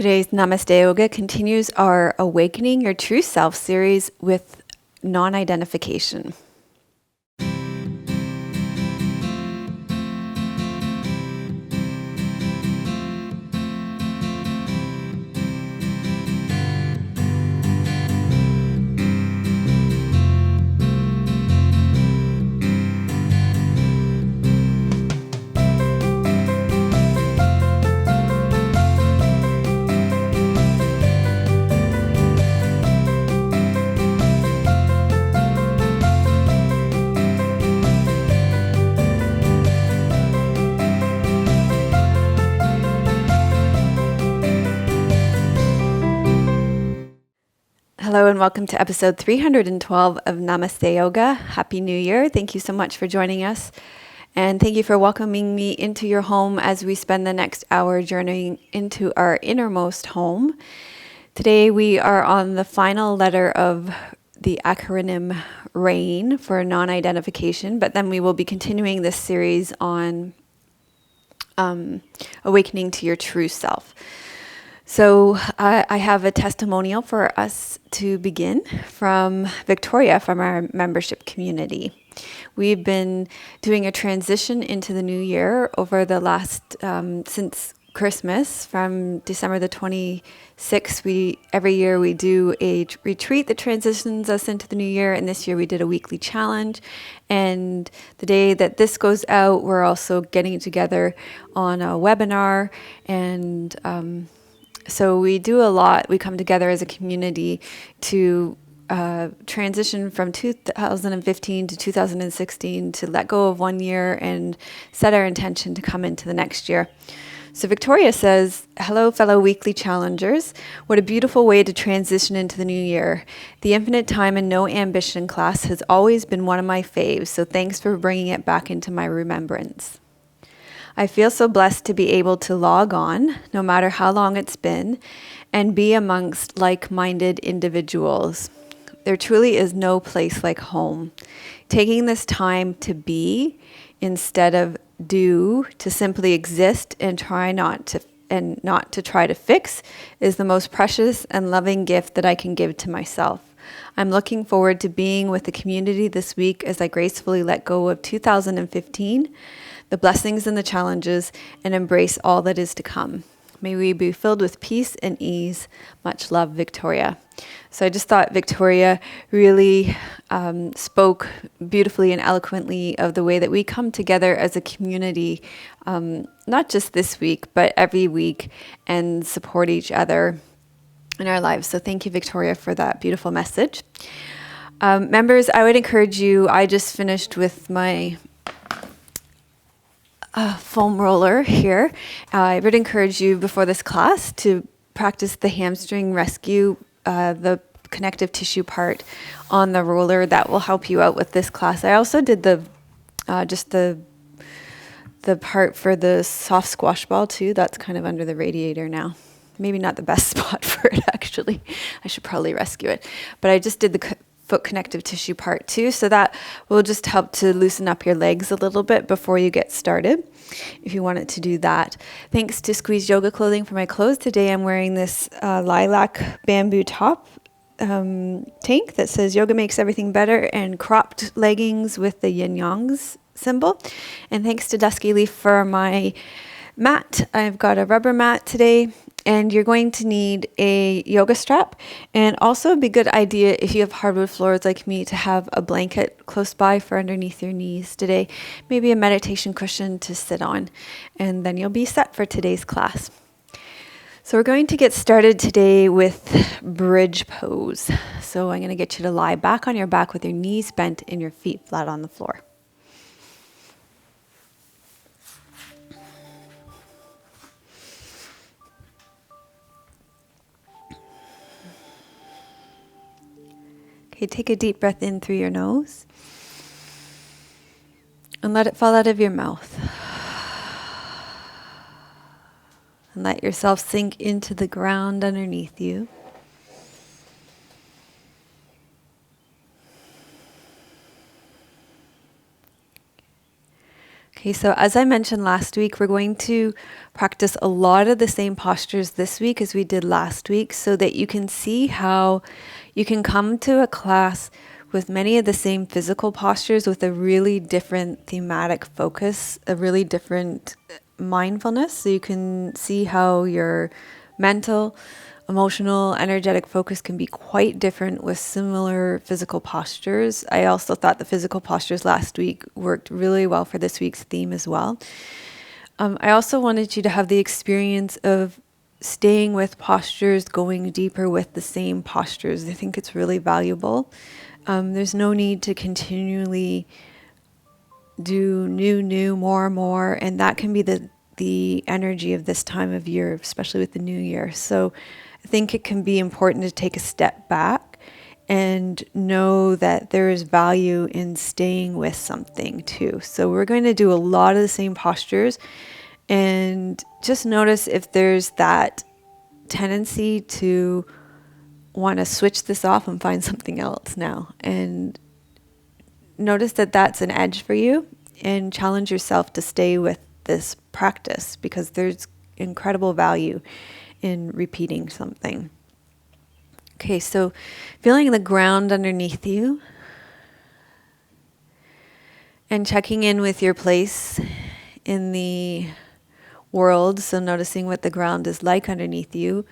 Today's Namaste Yoga continues our Awakening Your True Self series with non-identification. Hello and welcome to episode 312 of Namaste Yoga. Happy New Year. Thank you so much for joining us. And thank you for welcoming me into your home as we spend the next hour journeying into our innermost home. Today we are on the final letter of the acronym RAIN for non-identification, but then we will be continuing this series on awakening to your true self. So I have a testimonial for us to begin from Victoria from our membership community. We've been doing a transition into the new year over the last, since Christmas, from December the 26th. Every year we do a retreat that transitions us into the new year, and this year we did a weekly challenge. And the day that this goes out, we're also getting together on a webinar, and so we do a lot. We come together as a community to transition from 2015 to 2016 to let go of 1 year and set our intention to come into the next year. So Victoria says, "Hello, fellow weekly challengers. What a beautiful way to transition into the new year. The Infinite Time and No Ambition class has always been one of my faves, so thanks for bringing it back into my remembrance. I feel so blessed to be able to log on, no matter how long it's been, and be amongst like-minded individuals. There truly is no place like home. Taking this time to be instead of do, to simply exist and not to try to fix, is the most precious and loving gift that I can give to myself. I'm looking forward to being with the community this week as I gracefully let go of 2015, the blessings and the challenges, and embrace all that is to come. May we be filled with peace and ease. Much love, Victoria." So I just thought Victoria really spoke beautifully and eloquently of the way that we come together as a community, not just this week, but every week, and support each other in our lives. So thank you, Victoria, for that beautiful message. Members, I would encourage you, I just finished with my foam roller here. I would encourage you before this class to practice the hamstring rescue, the connective tissue part on the roller. That will help you out with this class. I also did the part for the soft squash ball too. That's kind of under the radiator now. Maybe not the best spot for it, actually. I should probably rescue it. But I just did the foot connective tissue part too, so that will just help to loosen up your legs a little bit before you get started, if you wanted to do that. Thanks to Squeeze Yoga Clothing for my clothes. Today I'm wearing this lilac bamboo top tank that says "Yoga makes everything better," and cropped leggings with the yin yangs symbol. And thanks to Dusky Leaf for my mat. I've got a rubber mat today. And you're going to need a yoga strap, and also it'd be a good idea if you have hardwood floors like me to have a blanket close by for underneath your knees today, maybe a meditation cushion to sit on, and then you'll be set for today's class. So we're going to get started today with bridge pose. So I'm going to get you to lie back on your back with your knees bent and your feet flat on the floor. Okay, take a deep breath in through your nose and let it fall out of your mouth. And let yourself sink into the ground underneath you. Okay, so as I mentioned last week, we're going to practice a lot of the same postures this week as we did last week so that you can see how you can come to a class with many of the same physical postures with a really different thematic focus, a really different mindfulness. So you can see how your mental, emotional, energetic focus can be quite different with similar physical postures. I also thought the physical postures last week worked really well for this week's theme as well. I also wanted you to have the experience of staying with postures, going deeper with the same postures. I think it's really valuable. There's no need to continually do new, more, and that can be the energy of this time of year, especially with the new year. So I think it can be important to take a step back and know that there is value in staying with something too. So we're going to do a lot of the same postures, and just notice if there's that tendency to want to switch this off and find something else now. And notice that that's an edge for you, and challenge yourself to stay with this practice because there's incredible value in repeating something. Okay, so feeling the ground underneath you and checking in with your place in the world. So noticing what the ground is like underneath you,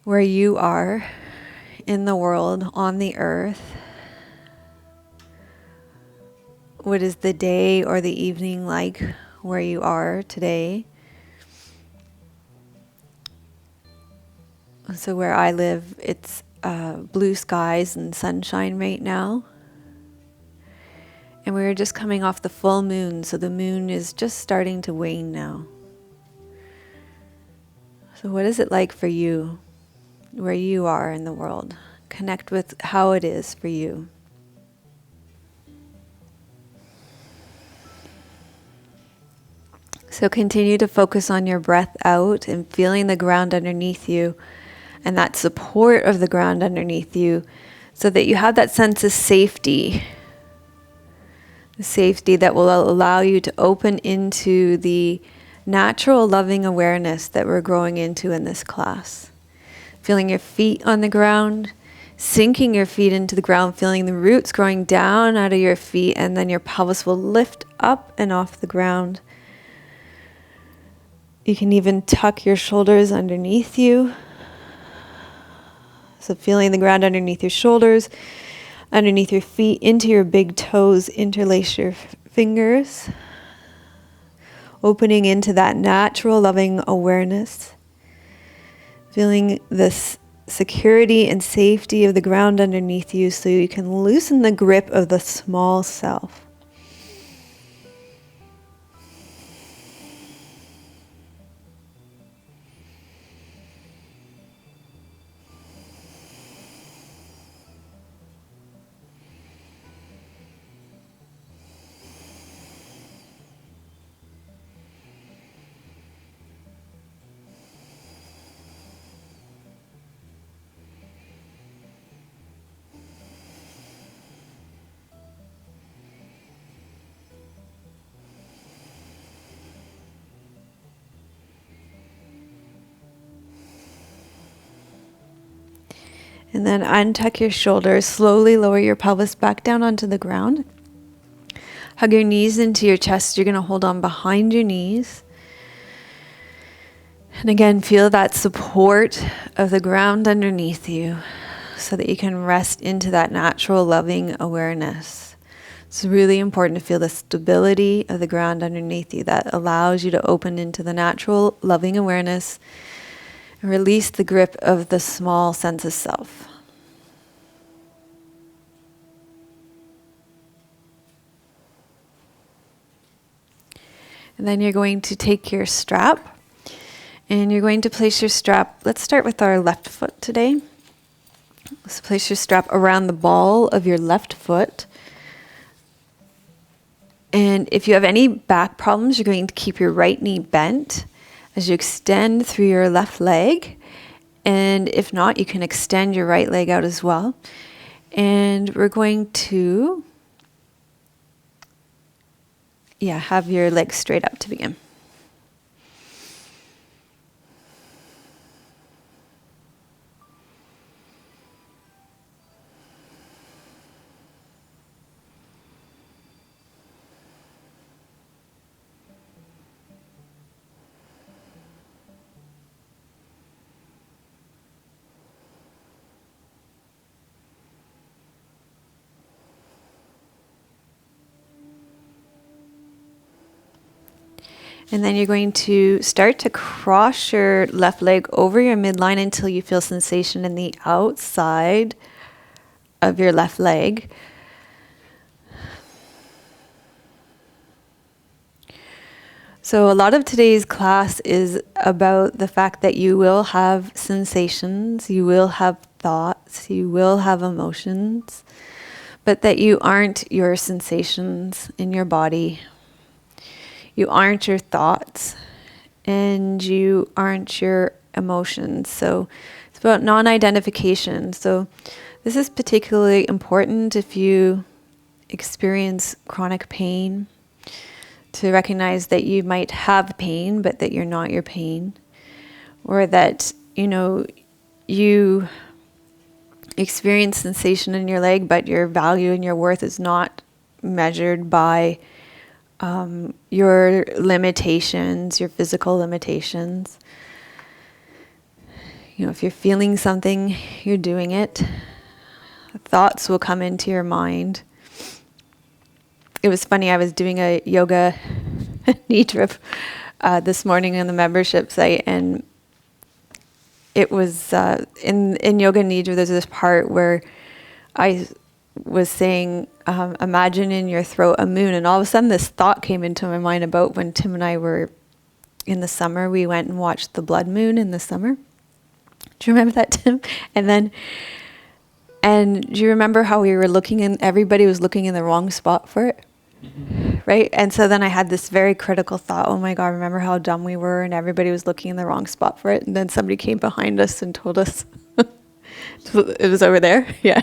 where you are in the world, on the earth. What is the day or the evening like where you are today? So where I live, it's blue skies and sunshine right now. And we're just coming off the full moon, so the moon is just starting to wane now. So what is it like for you, where you are in the world? Connect with how it is for you. So continue to focus on your breath out and feeling the ground underneath you and that support of the ground underneath you so that you have that sense of safety. The safety that will allow you to open into the natural loving awareness that we're growing into in this class. Feeling your feet on the ground, sinking your feet into the ground, feeling the roots growing down out of your feet, and then your pelvis will lift up and off the ground. You can even tuck your shoulders underneath you. So feeling the ground underneath your shoulders, underneath your feet, into your big toes, interlace your fingers. Opening into that natural loving awareness. Feeling this security and safety of the ground underneath you so you can loosen the grip of the small self. And then untuck your shoulders, slowly lower your pelvis back down onto the ground. Hug your knees into your chest. You're going to hold on behind your knees. And again, feel that support of the ground underneath you so that you can rest into that natural loving awareness. It's really important to feel the stability of the ground underneath you that allows you to open into the natural loving awareness and release the grip of the small sense of self. And then you're going to take your strap and you're going to place your strap. Let's start with our left foot today. Let's place your strap around the ball of your left foot. And if you have any back problems, you're going to keep your right knee bent as you extend through your left leg. And if not, you can extend your right leg out as well. And we're going to have your legs straight up to begin. And then you're going to start to cross your left leg over your midline until you feel sensation in the outside of your left leg. So a lot of today's class is about the fact that you will have sensations, you will have thoughts, you will have emotions, but that you aren't your sensations in your body. You aren't your thoughts, and you aren't your emotions. So it's about non-identification. So this is particularly important if you experience chronic pain, to recognize that you might have pain, but that you're not your pain. Or that, you experience sensation in your leg, but your value and your worth is not measured by your limitations, your physical limitations. If you're feeling something, you're doing it. Thoughts will come into your mind. It was funny, I was doing a yoga nidra this morning on the membership site, and it was in yoga nidra, there's this part where I was saying, imagine in your throat a moon, and all of a sudden this thought came into my mind about when Tim and I were in the summer. We went and watched the blood moon in the summer. Do you remember that, Tim? And do you remember how we were looking, and everybody was looking in the wrong spot for it? Right? And so then I had this very critical thought, oh my God, remember how dumb we were, and everybody was looking in the wrong spot for it. And then somebody came behind us and told us it was over there. Yeah.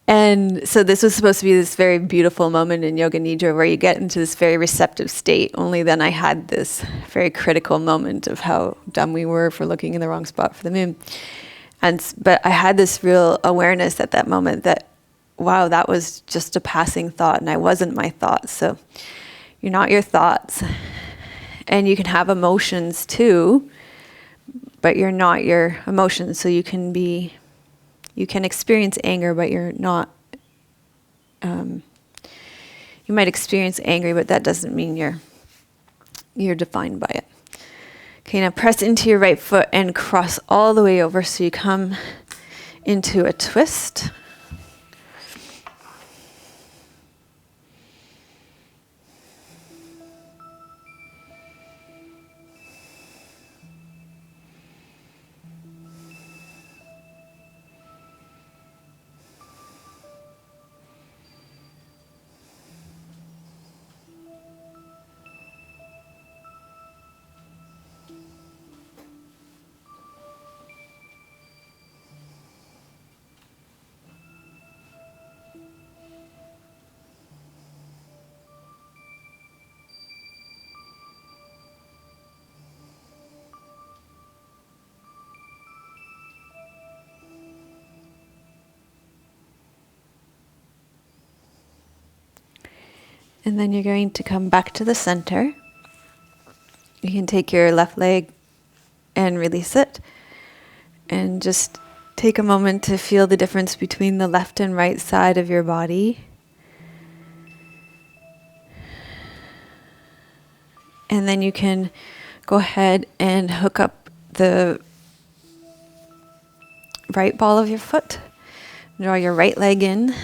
And so this was supposed to be this very beautiful moment in Yoga Nidra where you get into this very receptive state. Only then I had this very critical moment of how dumb we were for looking in the wrong spot for the moon. But I had this real awareness at that moment that, wow, that was just a passing thought, and I wasn't my thoughts. So you're not your thoughts. And you can have emotions too, but you're not your emotions. So you can experience anger, but you're not, you might experience anger, but that doesn't mean you're defined by it. Okay, now press into your right foot and cross all the way over so you come into a twist. And then you're going to come back to the center. You can take your left leg and release it. And just take a moment to feel the difference between the left and right side of your body. And then you can go ahead and hook up the right ball of your foot. Draw your right leg in.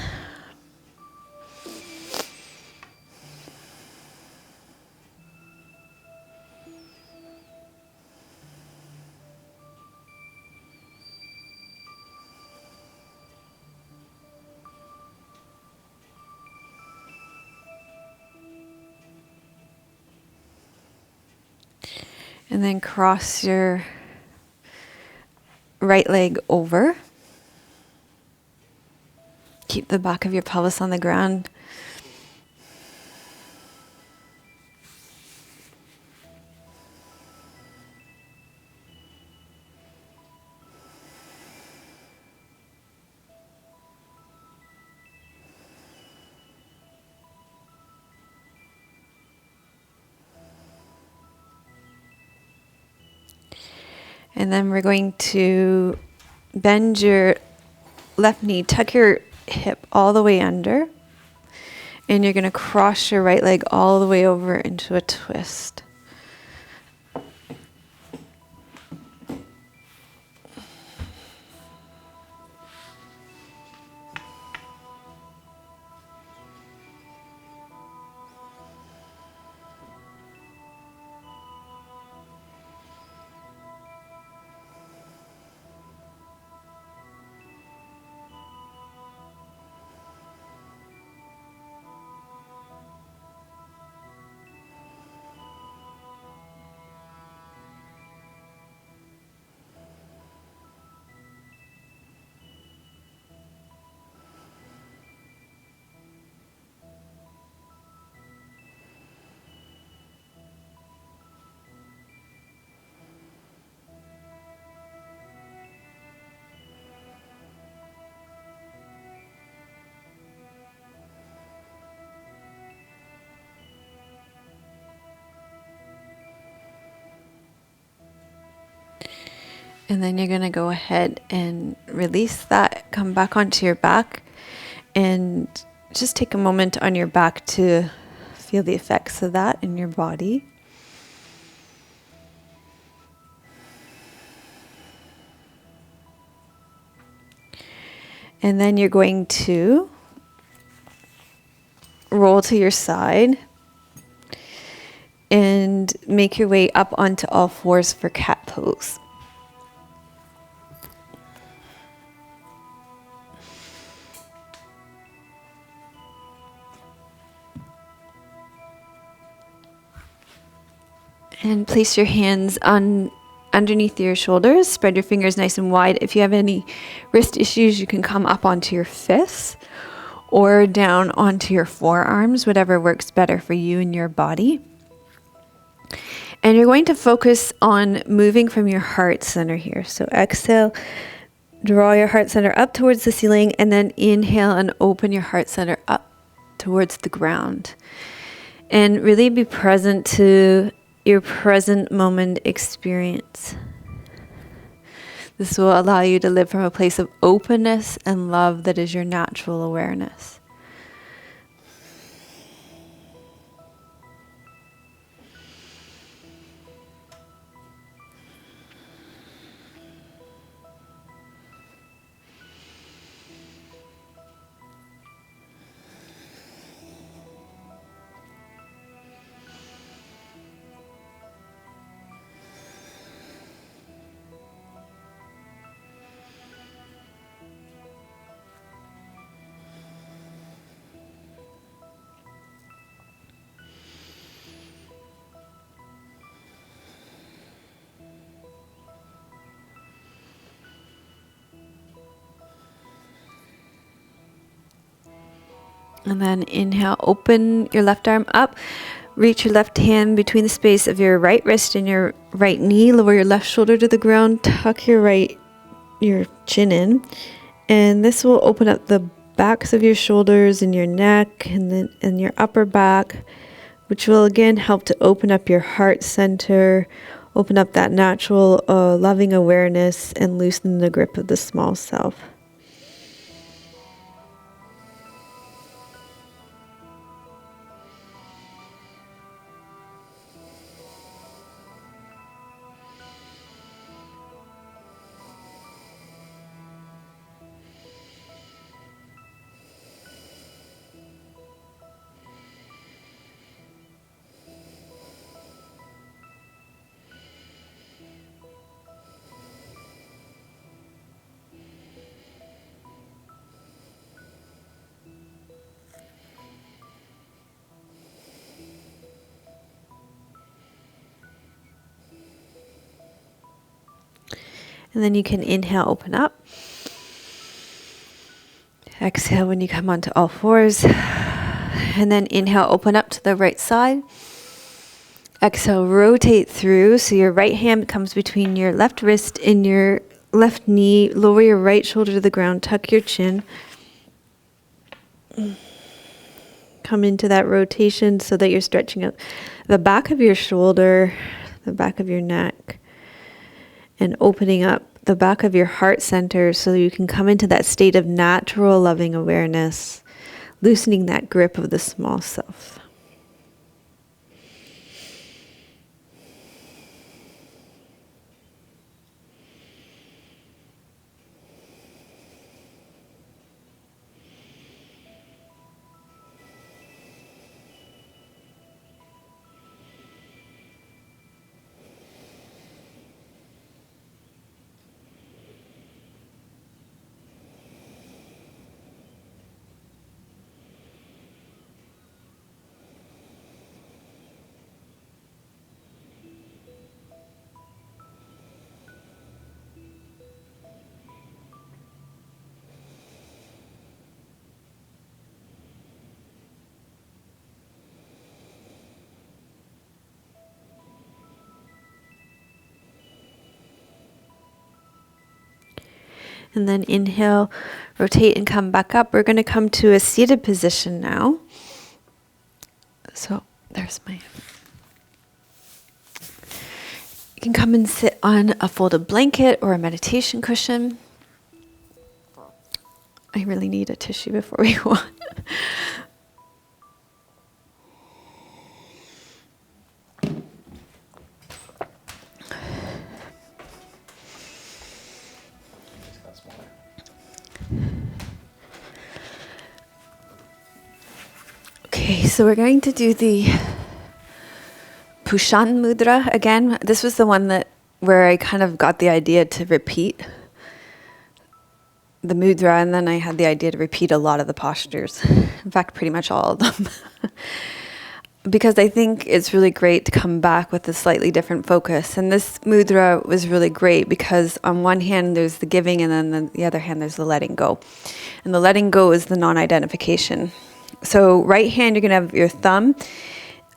And then cross your right leg over. Keep the back of your pelvis on the ground. And then we're going to bend your left knee, tuck your hip all the way under, and you're going to cross your right leg all the way over into a twist. And then you're going to go ahead and release that, come back onto your back, and just take a moment on your back to feel the effects of that in your body. And then you're going to roll to your side and make your way up onto all fours for cat pose. And place your hands on underneath your shoulders. Spread your fingers nice and wide. If you have any wrist issues, you can come up onto your fists or down onto your forearms, whatever works better for you and your body. And you're going to focus on moving from your heart center here. So exhale, draw your heart center up towards the ceiling, and then inhale and open your heart center up towards the ground. And really be present to your present moment experience. This will allow you to live from a place of openness and love that is your natural awareness. And then inhale, open your left arm up, reach your left hand between the space of your right wrist and your right knee, lower your left shoulder to the ground, tuck your chin in, and this will open up the backs of your shoulders and your neck and your upper back, which will again help to open up your heart center, open up that natural loving awareness, and loosen the grip of the small self. And then you can inhale, open up. Exhale when you come onto all fours. And then inhale, open up to the right side. Exhale, rotate through. So your right hand comes between your left wrist and your left knee. Lower your right shoulder to the ground. Tuck your chin. Come into that rotation so that you're stretching out the back of your shoulder, the back of your neck. and opening up the back of your heart center so you can come into that state of natural loving awareness, loosening that grip of the small self. And then inhale, rotate and come back up. We're going to come to a seated position now. So there's my... You can come and sit on a folded blanket or a meditation cushion. I really need a tissue before we go on. Okay, so we're going to do the Pushan mudra again. This was the one where I kind of got the idea to repeat the mudra, and then I had the idea to repeat a lot of the postures. In fact, pretty much all of them. Because I think it's really great to come back with a slightly different focus. And this mudra was really great because on one hand there's the giving, and then on the other hand there's the letting go. And the letting go is the non-identification. So right hand, you're going to have your thumb,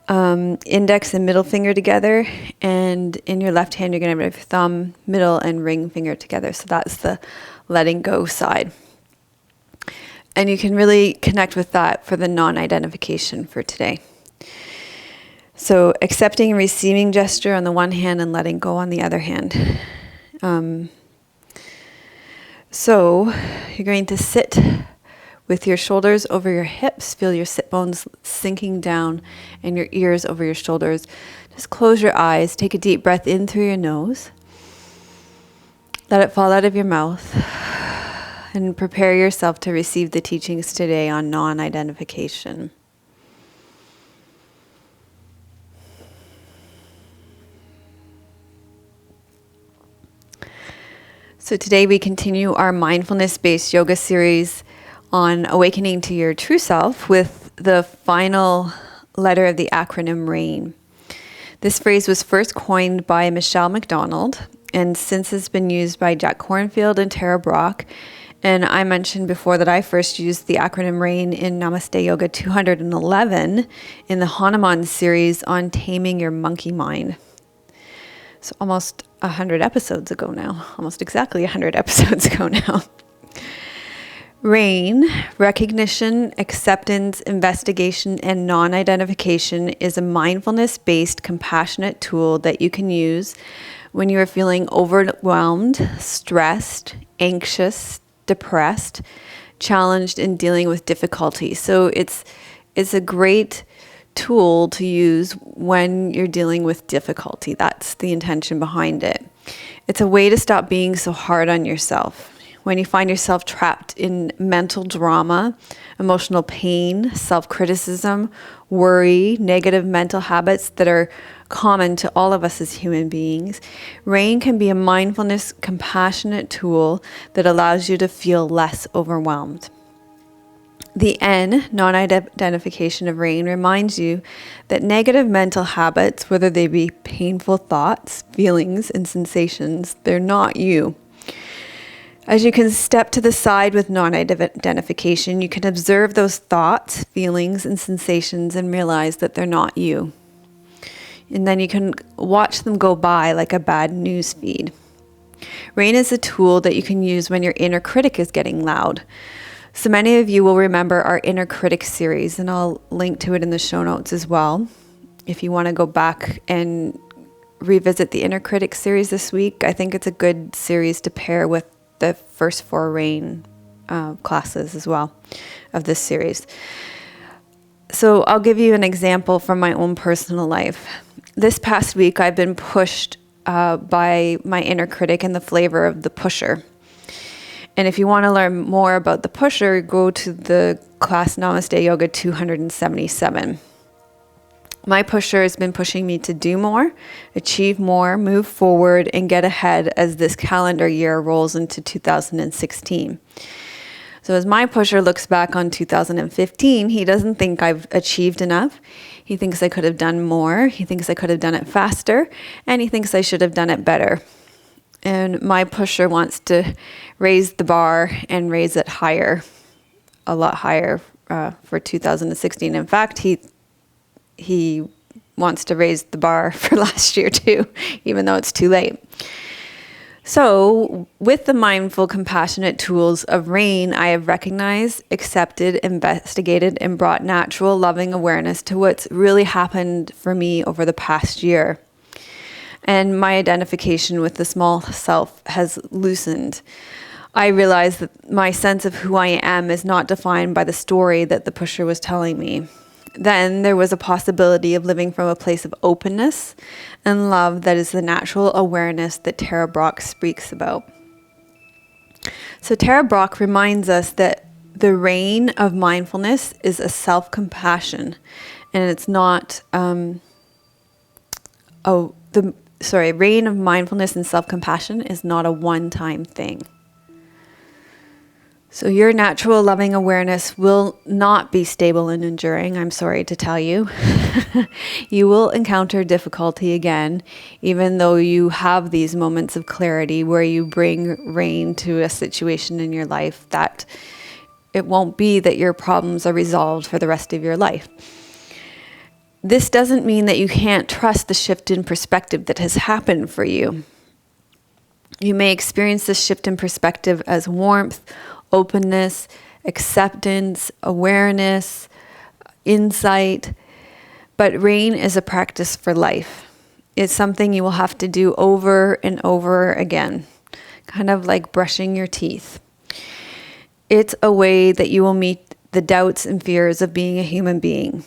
index and middle finger together. And in your left hand, you're going to have your thumb, middle, and ring finger together. So that's the letting go side. And you can really connect with that for the non-identification for today. So accepting and receiving gesture on the one hand and letting go on the other hand. So you're going to sit with your shoulders over your hips. Feel your sit bones sinking down and your ears over your shoulders. Just close your eyes. Take a deep breath in through your nose. Let it fall out of your mouth. And prepare yourself to receive the teachings today on non-identification. So today we continue our mindfulness-based yoga series on awakening to your true self with the final letter of the acronym RAIN. This phrase was first coined by Michelle McDonald and since has been used by Jack Kornfield and Tara Brach. And I mentioned before that I first used the acronym RAIN in Namaste Yoga 211 in the Hanuman series on taming your monkey mind. So almost 100 episodes ago now, almost exactly 100 episodes ago now. RAIN, recognition, acceptance, investigation, and non-identification, is a mindfulness-based compassionate tool that you can use when you are feeling overwhelmed, stressed, anxious, depressed, challenged, and dealing with difficulty. So it's a great tool to use when you're dealing with difficulty. That's the intention behind it. It's a way to stop being so hard on yourself. When you find yourself trapped in mental drama, emotional pain, self-criticism, worry, negative mental habits that are common to all of us as human beings, RAIN can be a mindfulness, compassionate tool that allows you to feel less overwhelmed. The N, non-identification of RAIN, reminds you that negative mental habits, whether they be painful thoughts, feelings, and sensations, they're not you. As you can step to the side with non-identification, you can observe those thoughts, feelings, and sensations and realize that they're not you. And then you can watch them go by like a bad news feed. RAIN is a tool that you can use when your inner critic is getting loud. So many of you will remember our Inner Critic series, and I'll link to it in the show notes as well, if you want to go back and revisit the Inner Critic series this week. I think it's a good series to pair with the first 4 rain classes as well of this series. So I'll give you an example from my own personal life. This past week, I've been pushed by my inner critic in the flavor of the pusher. And if you want to learn more about the pusher, go to the class Namaste Yoga 277. My pusher has been pushing me to do more, achieve more, move forward, and get ahead as this calendar year rolls into 2016. So as my pusher looks back on 2015, he doesn't think I've achieved enough. He thinks I could have done more. He thinks I could have done it faster. And he thinks I should have done it better. And my pusher wants to raise the bar and raise it higher, a lot higher for 2016. In fact, he wants to raise the bar for last year too, even though it's too late. So with the mindful, compassionate tools of rain, I have recognized, accepted, investigated, and brought natural, loving awareness to what's really happened for me over the past year. And my identification with the small self has loosened. I realized that my sense of who I am is not defined by the story that the pusher was telling me. Then there was a possibility of living from a place of openness and love that is the natural awareness that Tara Brach speaks about. So Tara Brach reminds us that the rain of mindfulness is a self-compassion, and it's not, rain of mindfulness and self-compassion is not a one-time thing. So your natural loving awareness will not be stable and enduring, I'm sorry to tell you. You will encounter difficulty again, even though you have these moments of clarity where you bring rain to a situation in your life that it won't be that your problems are resolved for the rest of your life. This doesn't mean that you can't trust the shift in perspective that has happened for you. You may experience this shift in perspective as warmth, openness, acceptance, awareness, insight. But rain is a practice for life. It's something you will have to do over and over again, kind of like brushing your teeth. It's a way that you will meet the doubts and fears of being a human being.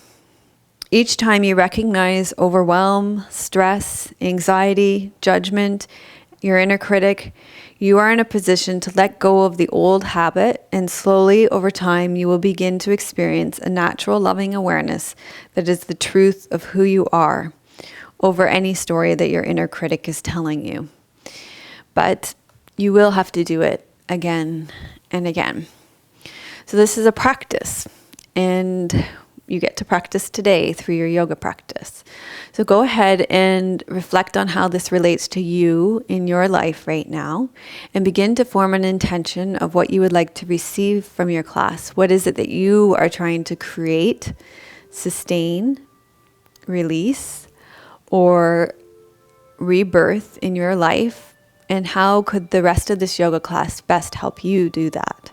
Each time you recognize overwhelm, stress, anxiety, judgment, your inner critic, you are in a position to let go of the old habit, and slowly over time you will begin to experience a natural loving awareness that is the truth of who you are over any story that your inner critic is telling you. But you will have to do it again and again. So this is a practice, and you get to practice today through your yoga practice. So go ahead and reflect on how this relates to you in your life right now, and begin to form an intention of what you would like to receive from your class. What is it that you are trying to create, sustain, release, or rebirth in your life? And how could the rest of this yoga class best help you do that?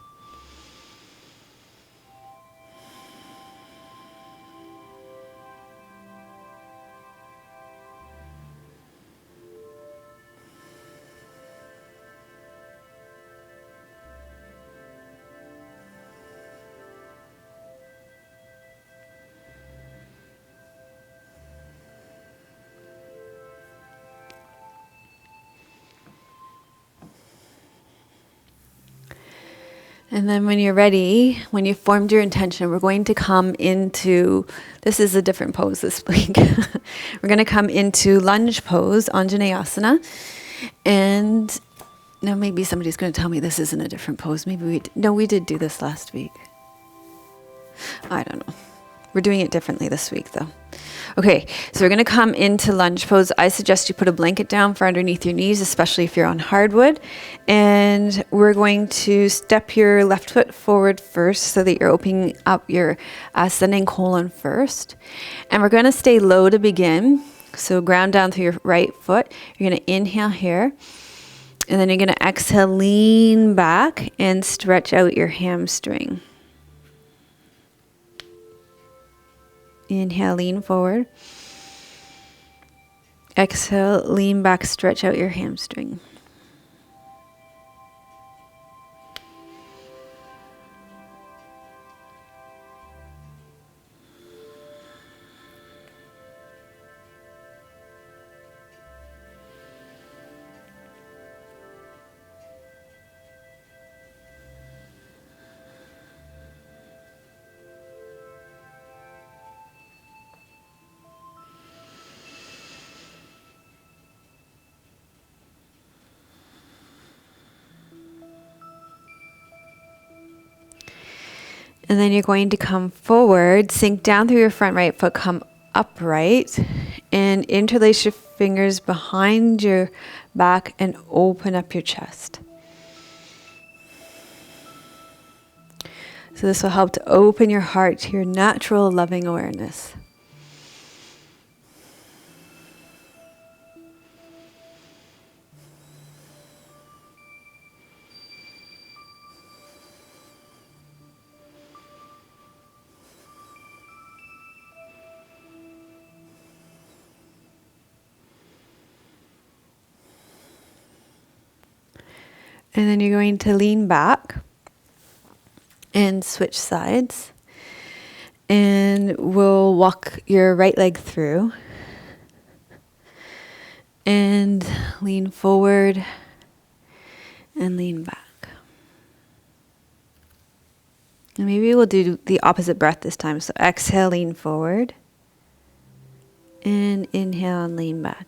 And then when you're ready, when you've formed your intention, we're going to come into, this is a different pose this week. We're going to come into lunge pose, Anjaneyasana. And now maybe somebody's going to tell me this isn't a different pose. Maybe we did do this last week. I don't know. We're doing it differently this week though. Okay, so we're going to come into lunge pose. I suggest you put a blanket down for underneath your knees, especially if you're on hardwood. And we're going to step your left foot forward first so that you're opening up your ascending colon first. And we're going to stay low to begin. So ground down through your right foot. You're going to inhale here. And then you're going to exhale, lean back and stretch out your hamstring. Inhale, lean forward. Exhale, lean back, stretch out your hamstring. And then you're going to come forward, sink down through your front right foot, come upright, and interlace your fingers behind your back and open up your chest. So this will help to open your heart to your natural loving awareness. And then you're going to lean back and switch sides. And we'll walk your right leg through. And lean forward and lean back. And maybe we'll do the opposite breath this time. So exhale, lean forward. And inhale and lean back.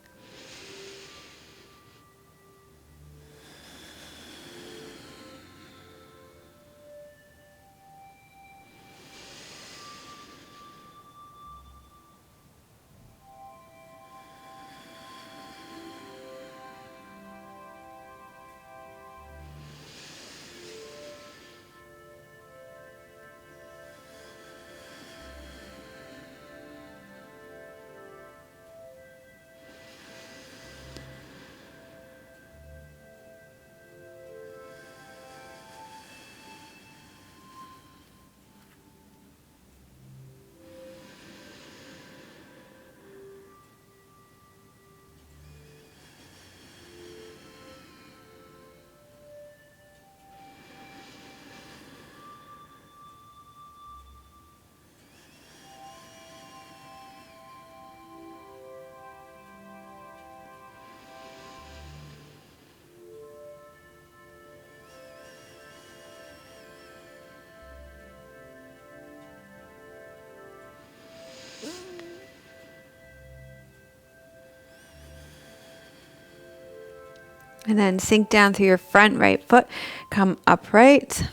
And then sink down through your front right foot. Come upright.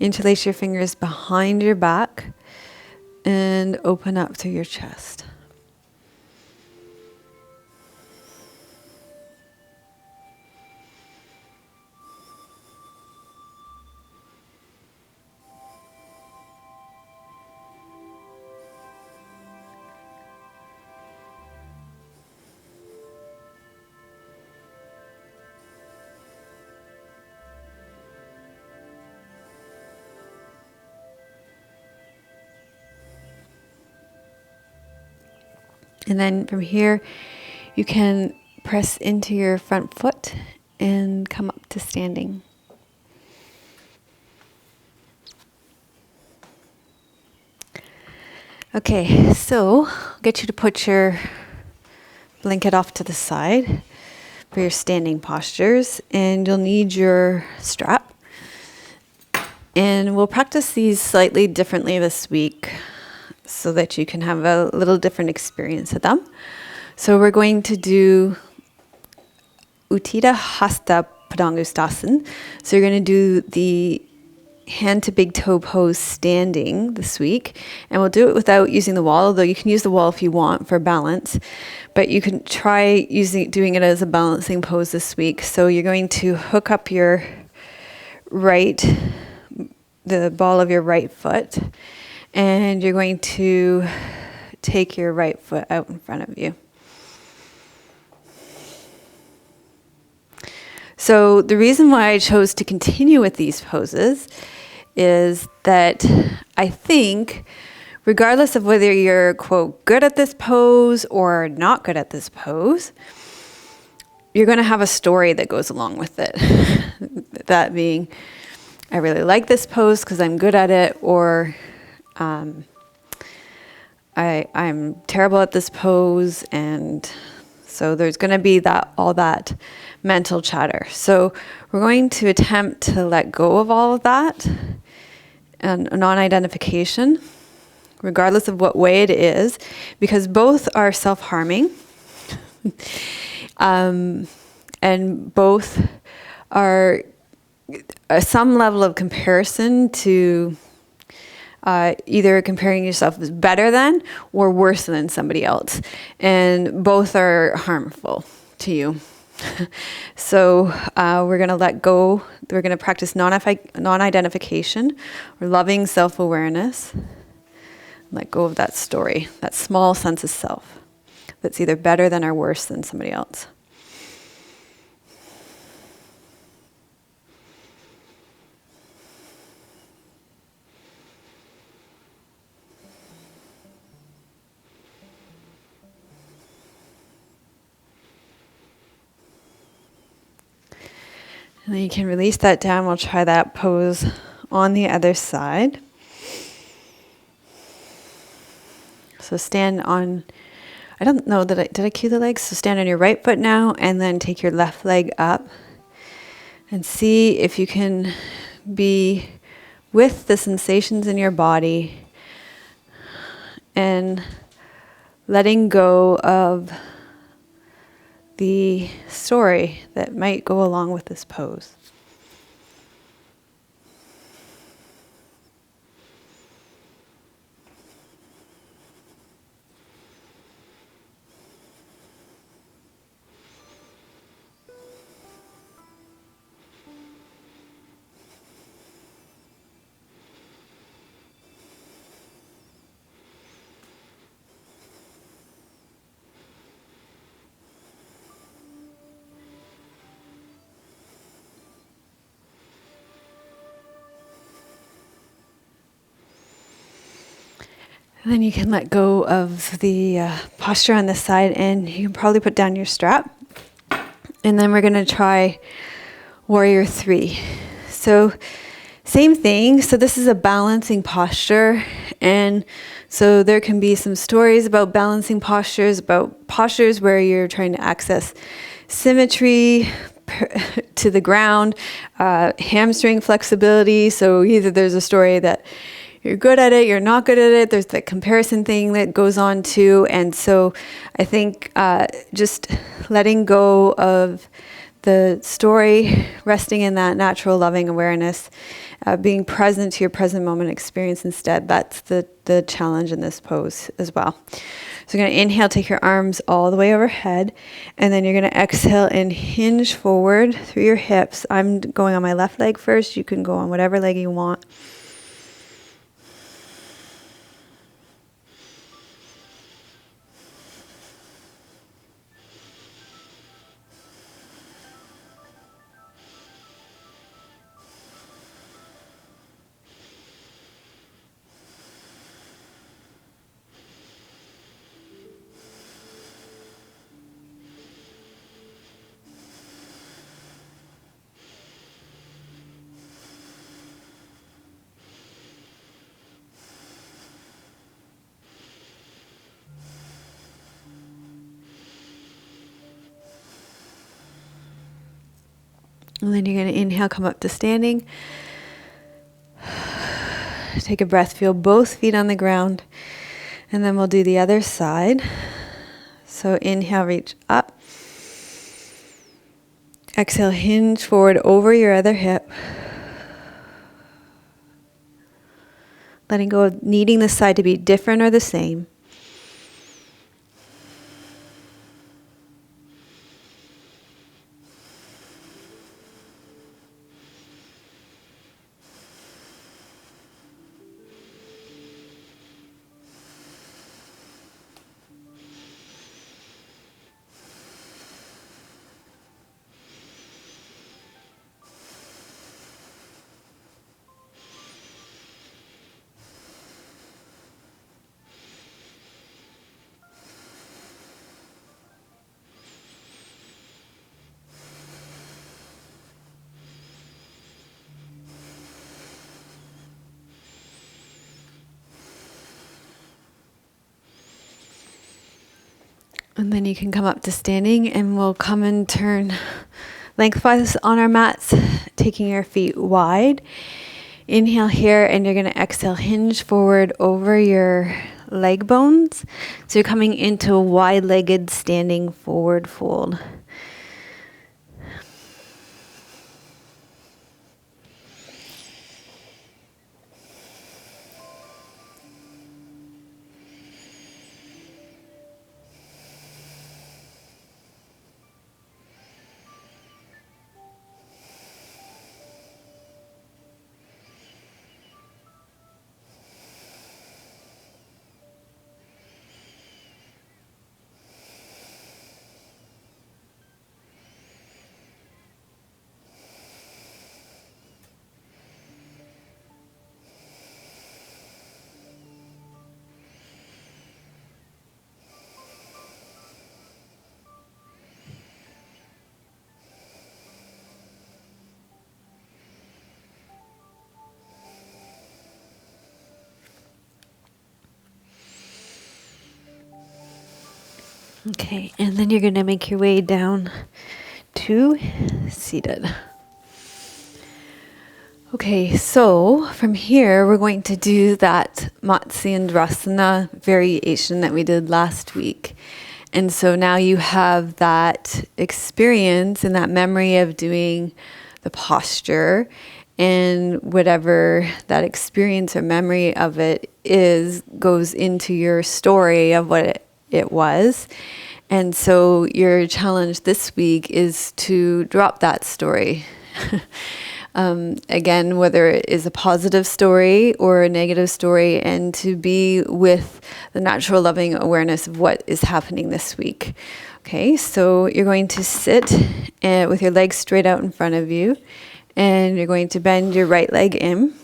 Interlace your fingers behind your back. And open up through your chest. And then from here, you can press into your front foot and come up to standing. Okay, so I'll get you to put your blanket off to the side for your standing postures, and you'll need your strap. And we'll practice these slightly differently this week so that you can have a little different experience with them. So we're going to do Uttita Hasta Padangusthasana. So you're going to do the hand to big toe pose standing this week. And we'll do it without using the wall, although you can use the wall if you want for balance. But you can try doing it as a balancing pose this week. So you're going to hook up the ball of your right foot. And you're going to take your right foot out in front of you. So the reason why I chose to continue with these poses is that I think regardless of whether you're, quote, good at this pose or not good at this pose, you're going to have a story that goes along with it. That being, I really like this pose because I'm good at it, or I'm terrible at this pose, and so there's going to be all that mental chatter. So we're going to attempt to let go of all of that and non-identification, regardless of what way it is, because both are self-harming, and both are some level of comparison to either comparing yourself as better than or worse than somebody else. And both are harmful to you. So we're going to let go. We're going to practice non-identification or loving self-awareness. Let go of that story, that small sense of self that's either better than or worse than somebody else. And then you can release that down. We'll try that pose on the other side. So stand on, I don't know, did I cue the legs? So stand on your right foot now, and then take your left leg up. And see if you can be with the sensations in your body and letting go of the story that might go along with this pose. And then you can let go of the posture on this side, and you can probably put down your strap. And then we're going to try Warrior 3. So same thing. So this is a balancing posture. And so there can be some stories about balancing postures, about postures where you're trying to access symmetry to the ground, hamstring flexibility. So either there's a story that you're good at it, you're not good at it. There's that comparison thing that goes on too. And so I think just letting go of the story, resting in that natural loving awareness, being present to your present moment experience instead. That's the challenge in this pose as well. So you're going to inhale, take your arms all the way overhead, and then you're going to exhale and hinge forward through your hips. I'm going on my left leg first. You can go on whatever leg you want. And then you're going to inhale, come up to standing. Take a breath, feel both feet on the ground. And then we'll do the other side. So inhale, reach up. Exhale, hinge forward over your other hip. Letting go of needing this side to be different or the same. And then you can come up to standing, and we'll come and turn lengthwise on our mats, taking your feet wide. Inhale here, and you're going to exhale, hinge forward over your leg bones. So you're coming into a wide-legged standing forward fold. Okay, and then you're going to make your way down to seated. Okay, so from here, we're going to do that Matsyendrasana variation that we did last week. And so now you have that experience and that memory of doing the posture, and whatever that experience or memory of it is goes into your story of what it was. And so your challenge this week is to drop that story. Again, whether it is a positive story or a negative story, and to be with the natural loving awareness of what is happening this week. Okay, so you're going to sit with your legs straight out in front of you, and you're going to bend your right leg in,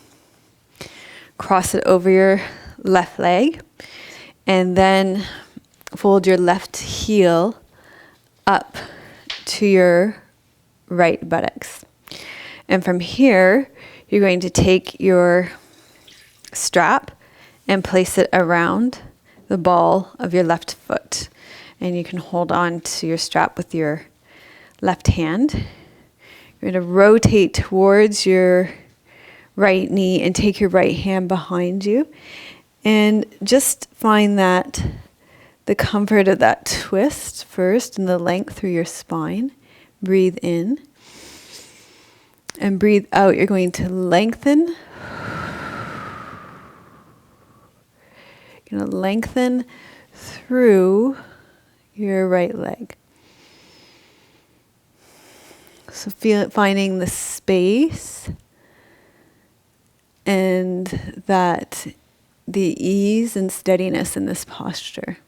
cross it over your left leg, and then fold your left heel up to your right buttocks. And from here, you're going to take your strap and place it around the ball of your left foot. And you can hold on to your strap with your left hand. You're going to rotate towards your right knee and take your right hand behind you. And just find that the comfort of that twist first and the length through your spine. Breathe in. And breathe out. You're going to lengthen. You're going to lengthen through your right leg. So finding the space and that the ease and steadiness in this posture.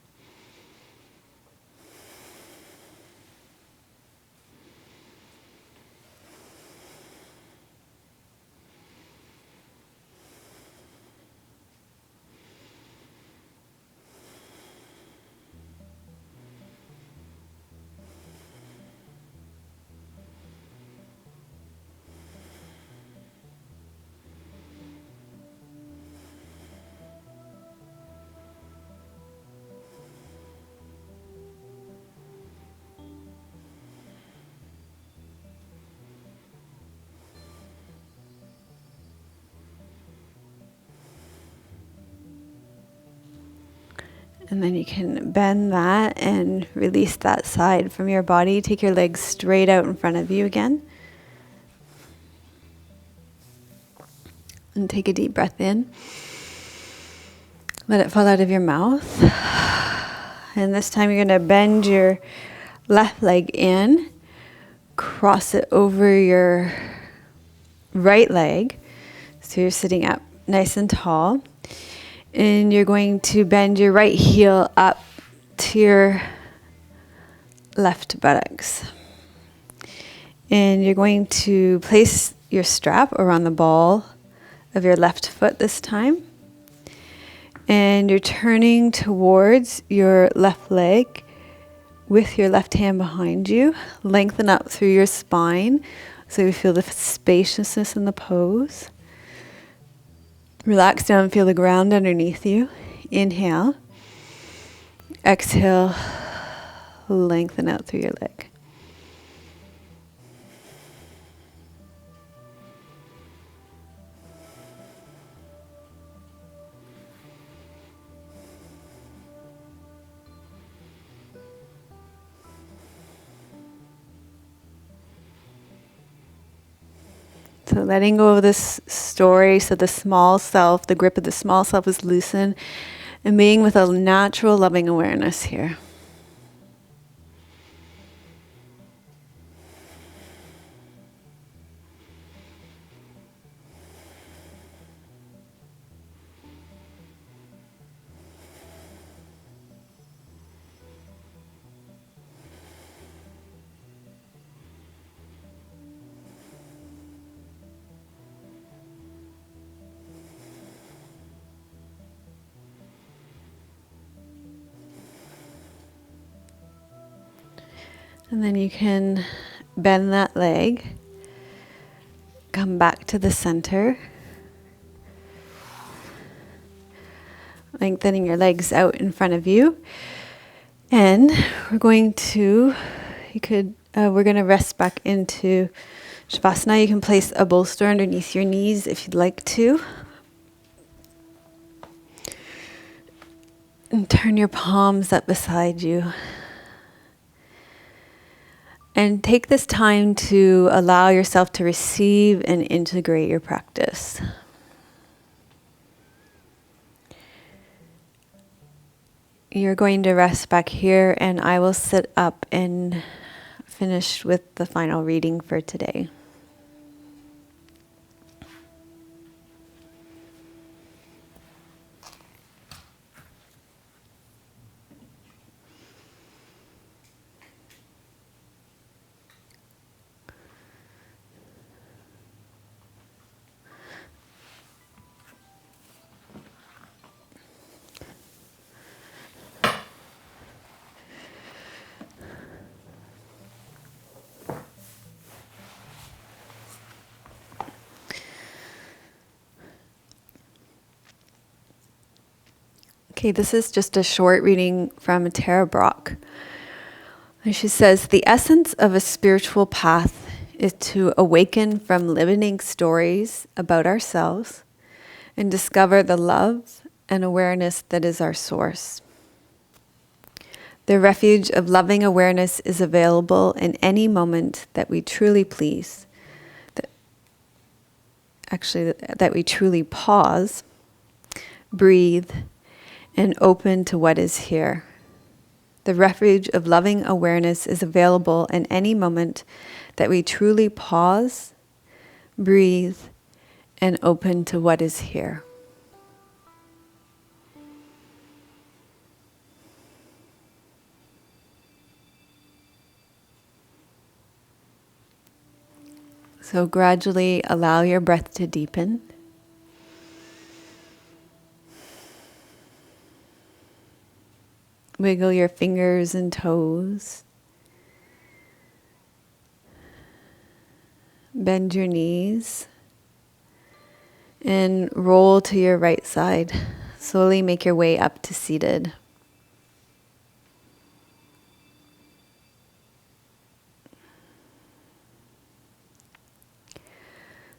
And then you can bend that and release that side from your body. Take your legs straight out in front of you again. And take a deep breath in. Let it fall out of your mouth. And this time you're going to bend your left leg in. Cross it over your right leg. So you're sitting up nice and tall. And you're going to bend your right heel up to your left buttocks. And you're going to place your strap around the ball of your left foot this time. And you're turning towards your left leg with your left hand behind you. Lengthen up through your spine so you feel the spaciousness in the pose. Relax down and feel the ground underneath you. Inhale. Exhale. lengthen out through your leg. So letting go of this story, so the small self, the grip of the small self is loosened, and being with a natural loving awareness here. And then you can bend that leg, come back to the center, lengthening your legs out in front of you. And we're going to rest back into Shavasana. You can place a bolster underneath your knees if you'd like to. And turn your palms up beside you. And take this time to allow yourself to receive and integrate your practice. You're going to rest back here, and I will sit up and finish with the final reading for today. Okay, this is just a short reading from Tara Brach. And she says, the essence of a spiritual path is to awaken from limiting stories about ourselves and discover the love and awareness that is our source. The refuge of loving awareness is available in any moment that we truly please. That we truly pause, breathe, and open to what is here. The refuge of loving awareness is available in any moment that we truly pause, breathe, and open to what is here. So gradually allow your breath to deepen. Wiggle your fingers and toes. Bend your knees. And roll to your right side. Slowly make your way up to seated.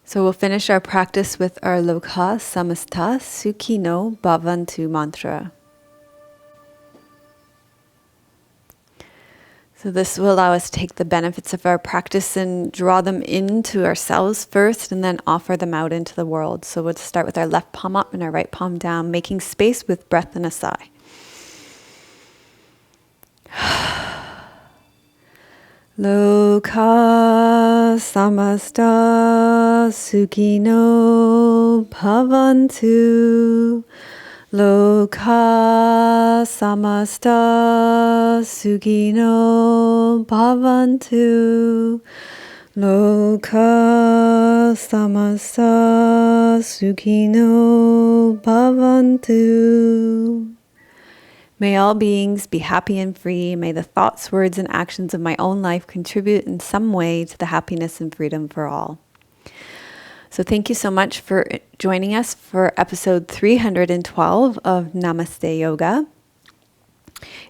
So we'll finish our practice with our Loka Samasta Sukhino Bhavantu mantra. So this will allow us to take the benefits of our practice and draw them into ourselves first and then offer them out into the world. So we'll start with our left palm up and our right palm down, making space with breath and a sigh. Loka samasta sukhino bhavantu. Loka samasta sukhino bhavantu. Loka samasta sukhino bhavantu. May all beings be happy and free. May the thoughts, words, and actions of my own life contribute in some way to the happiness and freedom for all. So thank you so much for joining us for episode 312 of Namaste Yoga.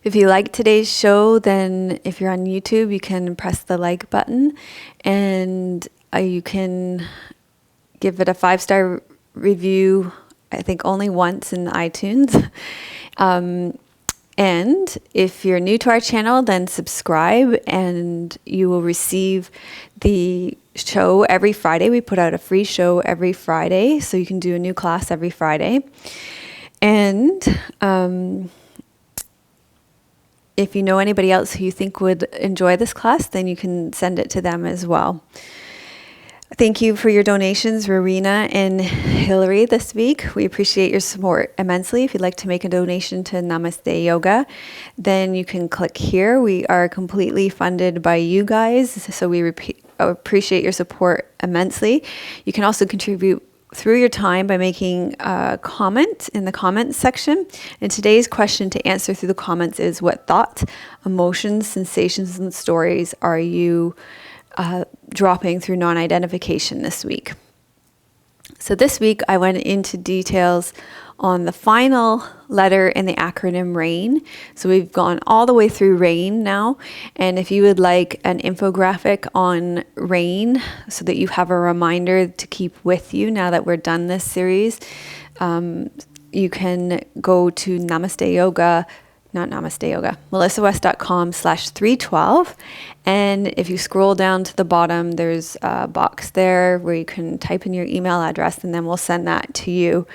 If you like today's show, then if you're on YouTube, you can press the like button, and you can give it a 5-star review, I think only once in iTunes. And if you're new to our channel, then subscribe and you will receive the show every Friday. We put out a free show every Friday, so you can do a new class every Friday. And if you know anybody else who you think would enjoy this class, then you can send it to them as well. Thank you for your donations, Rowena and Hillary, this week. We appreciate your support immensely. If you'd like to make a donation to Namaste Yoga, then you can click here. We are completely funded by you guys, so we appreciate your support immensely. You can also contribute through your time by making a comment in the comments section. And today's question to answer through the comments is, what thoughts, emotions, sensations, and stories are you dropping through non-identification this week? So this week I went into details on the final letter in the acronym RAIN. So we've gone all the way through RAIN now. And if you would like an infographic on RAIN so that you have a reminder to keep with you now that we're done this series, you can go to melissawest.com/312. And if you scroll down to the bottom, there's a box there where you can type in your email address, and then we'll send that to you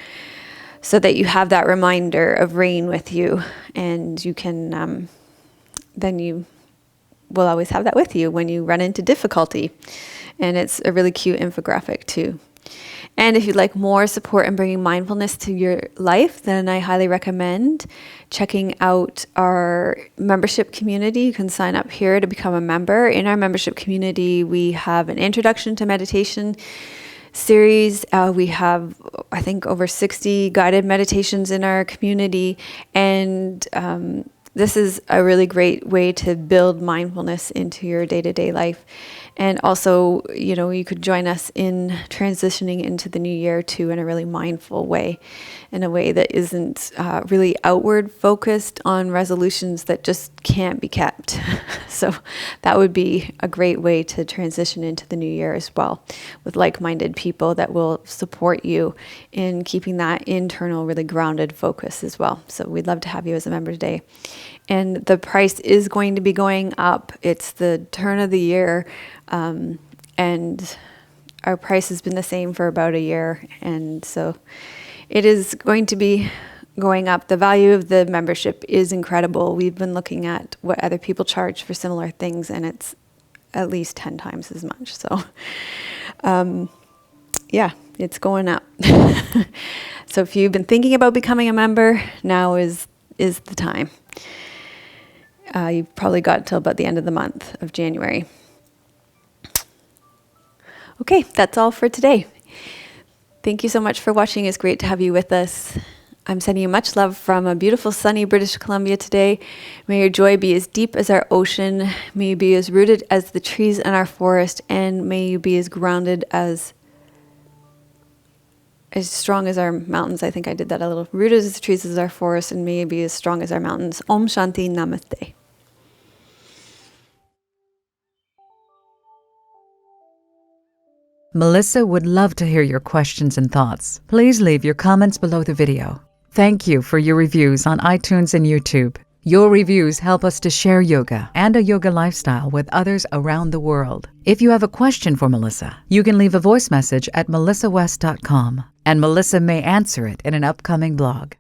so that you have that reminder of RAIN with you. And you can, then you will always have that with you when you run into difficulty. And it's a really cute infographic too. And if you'd like more support in bringing mindfulness to your life, then I highly recommend checking out our membership community. You can sign up here to become a member. In our membership community, we have an introduction to meditation series. We have, I think, over 60 guided meditations in our community. And this is a really great way to build mindfulness into your day-to-day life. And also, you could join us in transitioning into the new year too in a really mindful way, in a way that isn't really outward focused on resolutions that just can't be kept. So that would be a great way to transition into the new year as well, with like-minded people that will support you in keeping that internal, really grounded focus as well. So we'd love to have you as a member today. And the price is going to be going up. It's the turn of the year. And our price has been the same for about a year. And so it is going to be going up. The value of the membership is incredible. We've been looking at what other people charge for similar things, and it's at least 10 times as much. So, yeah, it's going up. So if you've been thinking about becoming a member, now is the time. You've probably got till about the end of the month of January. Okay, that's all for today. Thank you so much for watching. It's great to have you with us. I'm sending you much love from a beautiful sunny British Columbia today. May your joy be as deep as our ocean. May you be as rooted as the trees in our forest. And may you be as grounded as strong as our mountains. I think I did that a little. Rooted as the trees as our forest. And may you be as strong as our mountains. Om Shanti Namaste. Melissa would love to hear your questions and thoughts. Please leave your comments below the video. Thank you for your reviews on iTunes and YouTube. Your reviews help us to share yoga and a yoga lifestyle with others around the world. If you have a question for Melissa, you can leave a voice message at melissawest.com, and Melissa may answer it in an upcoming blog.